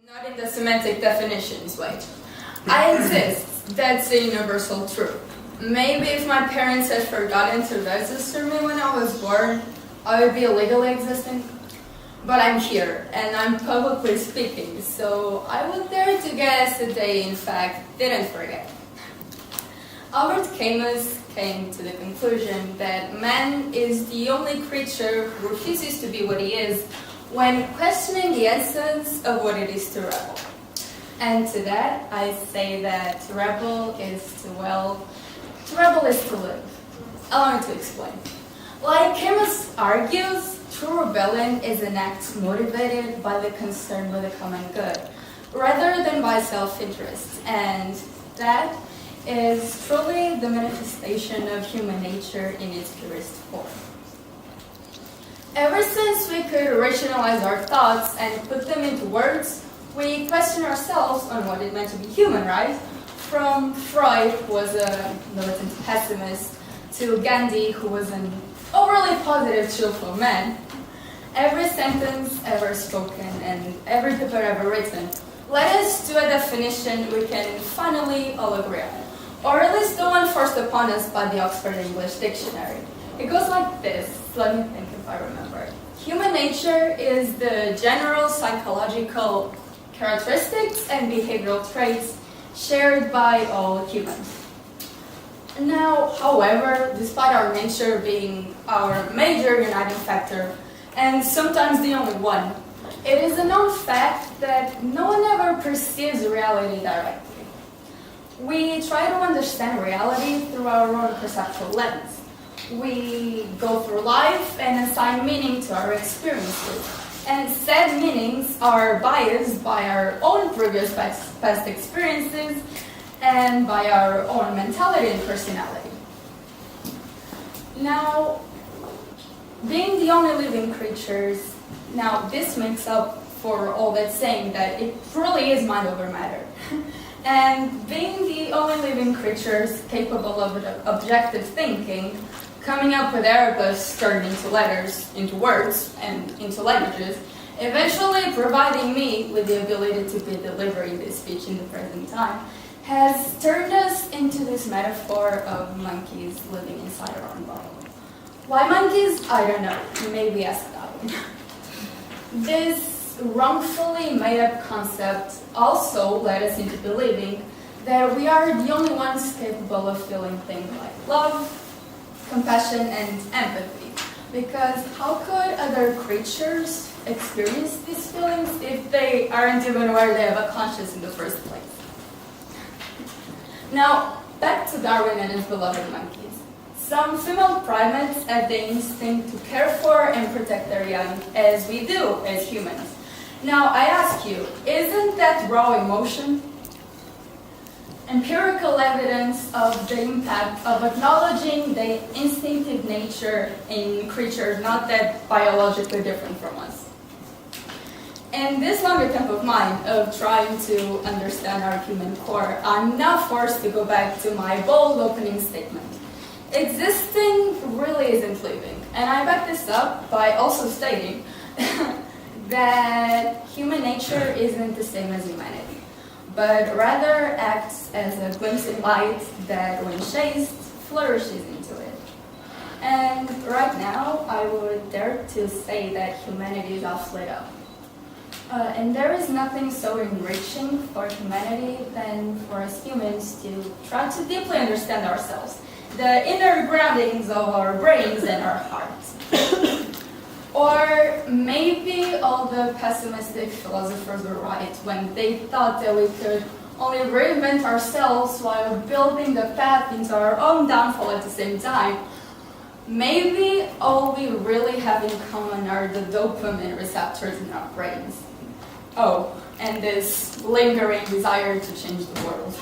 Not in the semantic definitions way. I exist. That's a universal truth. Maybe if my parents had forgotten to register me when I was born, I would be illegally existing. But I'm here, and I'm publicly speaking, so I would dare to guess that they, in fact, didn't forget. Albert Camus came to the conclusion that man is the only creature who refuses to be what he is when questioning the essence of what it is to rebel. And to that, I say that to rebel is to rebel is to live. Allow me to explain. Like Camus argues, true rebellion is an act motivated by the concern with the common good, rather than by self-interest, and that is truly the manifestation of human nature in its purest form. Ever since we could rationalize our thoughts and put them into words, we question ourselves on what it meant to be human, right? From Freud, who was a militant pessimist, to Gandhi, who was an overly positive, cheerful man. Every sentence ever spoken and every paper ever written led us to a definition we can finally all agree on, or at least the one forced upon us by the Oxford English Dictionary. It goes like this, let me think if I remember. Human nature is the general psychological characteristics and behavioral traits shared by all humans. Now, however, despite our nature being our major uniting factor, and sometimes the only one, it is a known fact that no one ever perceives reality directly. We try to understand reality through our own perceptual lens. We go through life and assign meaning to our experiences, and said meanings are biased by our own previous past experiences and by our own mentality and personality. Now, being the only living creatures, now this makes up for all that saying that it truly is mind over matter. And being the only living creatures capable of objective thinking, coming up with Arabic turned into letters, into words, and into languages, eventually providing me with the ability to be delivering this speech in the present time, has turned us into this metaphor of monkeys living inside our own bottle. Why monkeys? I don't know. Maybe ask Darwin. This wrongfully made-up concept also led us into believing that we are the only ones capable of feeling things like love, compassion, and empathy. Because how could other creatures experience these feelings if they aren't even aware they have a conscience in the first place? Now, back to Darwin and his beloved monkeys. Some female primates have the instinct to care for and protect their young, as we do as humans. Now, I ask you, isn't that raw emotion? Empirical evidence of the impact of acknowledging the instinctive nature in creatures not that biologically different from us. In this long attempt of mine of trying to understand our human core, I'm now forced to go back to my bold opening statement. Existing really isn't living, and I back this up by also stating that human nature isn't the same as humanity, but rather acts as a glimpse of light that, when chased, flourishes into it. And right now, I would dare to say that humanity is all split up. And there is nothing so enriching for humanity than for us humans to try to deeply understand ourselves, the inner groundings of our brains and our hearts. Or maybe all the pessimistic philosophers were right when they thought that we could only reinvent ourselves while building the path into our own downfall at the same time. Maybe all we really have in common are the dopamine receptors in our brains. Oh, and this lingering desire to change the world.